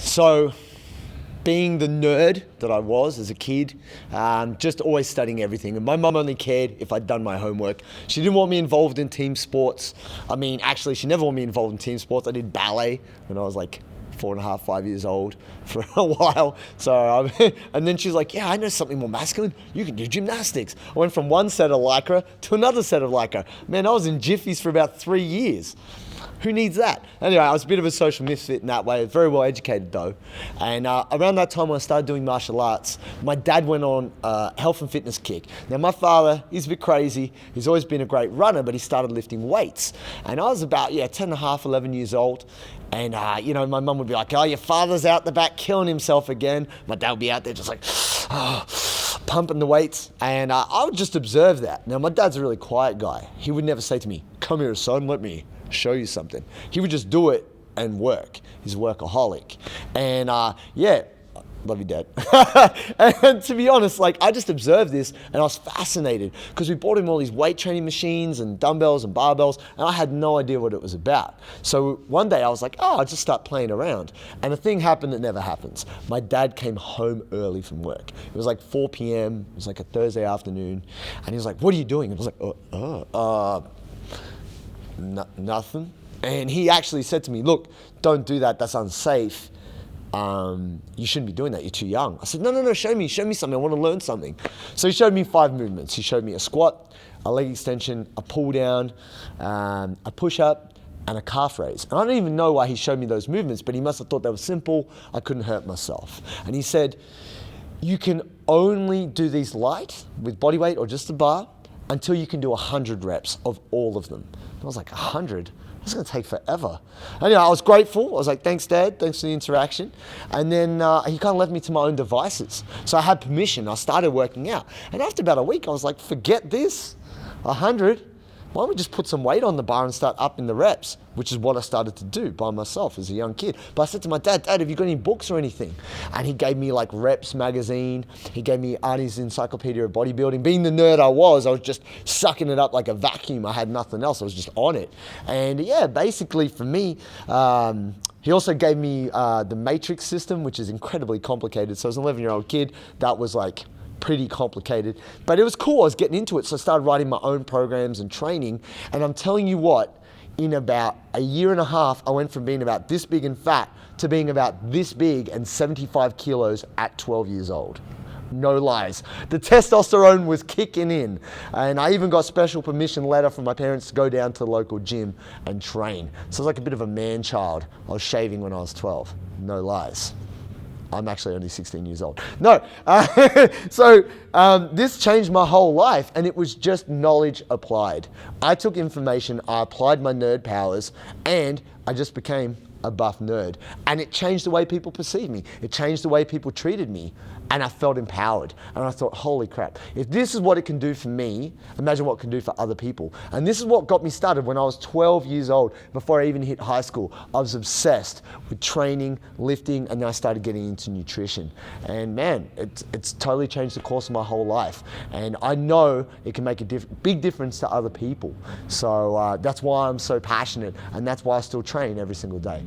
So, being the nerd that I was as a kid, just always studying everything. And my mum only cared if I'd done my homework. She didn't want me involved in team sports. I mean, actually, she never wanted me involved in team sports. I did ballet when I was like 4.5, 5 years old for a while. So, and then she's like, yeah, I know something more masculine. You can do gymnastics. I went from one set of Lycra to another set of Lycra. Man, I was in Jiffies for about 3 years. Who needs that? Anyway, I was a bit of a social misfit in that way. Very well educated though. And around that time when I started doing martial arts, my dad went on a health and fitness kick. Now my father, he's a bit crazy. He's always been a great runner, but he started lifting weights. And I was about, 10 and a half, 11 years old. And, my mum would be like, oh, your father's out the back killing himself again. My dad would be out there just like, pumping the weights. And I would just observe that. Now, my dad's a really quiet guy. He would never say to me, come here, son, let me show you something. He would just do it and work. He's a workaholic. And, love you, Dad. And to be honest, I just observed this and I was fascinated because we bought him all these weight training machines and dumbbells and barbells and I had no idea what it was about. So one day I was like, I'll just start playing around. And a thing happened that never happens. My dad came home early from work. It was like 4 p.m. It was like a Thursday afternoon. And he was like, what are you doing? And I was like, nothing. And he actually said to me, look, don't do that. That's unsafe. You shouldn't be doing that, you're too young. I said, no, show me something, I want to learn something. So he showed me 5 movements. He showed me a squat, a leg extension, a pull down, a push up, and a calf raise. And I don't even know why he showed me those movements, but he must have thought they were simple, I couldn't hurt myself. And he said, you can only do these light with body weight or just a bar until you can do 100 reps of all of them. And I was like, 100? It's going to take forever. Anyway, I was grateful. I was like, thanks, Dad. Thanks for the interaction. And then he kind of left me to my own devices. So I had permission. I started working out. And after about a week, I was like, forget this. 100. Why don't we just put some weight on the bar and start upping the reps? Which is what I started to do by myself as a young kid. But I said to my dad, Dad, have you got any books or anything? And he gave me Reps magazine. He gave me Arnie's Encyclopedia of Bodybuilding. Being the nerd I was just sucking it up like a vacuum. I had nothing else. I was just on it. And basically for me, he also gave me the matrix system, which is incredibly complicated. So as an 11-year-old kid, that was pretty complicated, but it was cool. I was getting into it, so I started writing my own programs and training. And I'm telling you what, in about a year and a half, I went from being about this big and fat to being about this big and 75 kilos at 12 years old. No lies. The testosterone was kicking in, and I even got special permission letter from my parents to go down to the local gym and train. So I was like a bit of a man child. I was shaving when I was 12. No lies. I'm actually only 16 years old. No, so this changed my whole life, and it was just knowledge applied. I took information, I applied my nerd powers, and I just became a buff nerd. And it changed the way people perceived me. It changed the way people treated me, and I felt empowered. And I thought, holy crap, if this is what it can do for me, imagine what it can do for other people. And this is what got me started when I was 12 years old. Before I even hit high school, I was obsessed with training, lifting, and then I started getting into nutrition. And man, it's totally changed the course of my whole life. And I know it can make a big difference to other people. So that's why I'm so passionate, and that's why I still train every single day.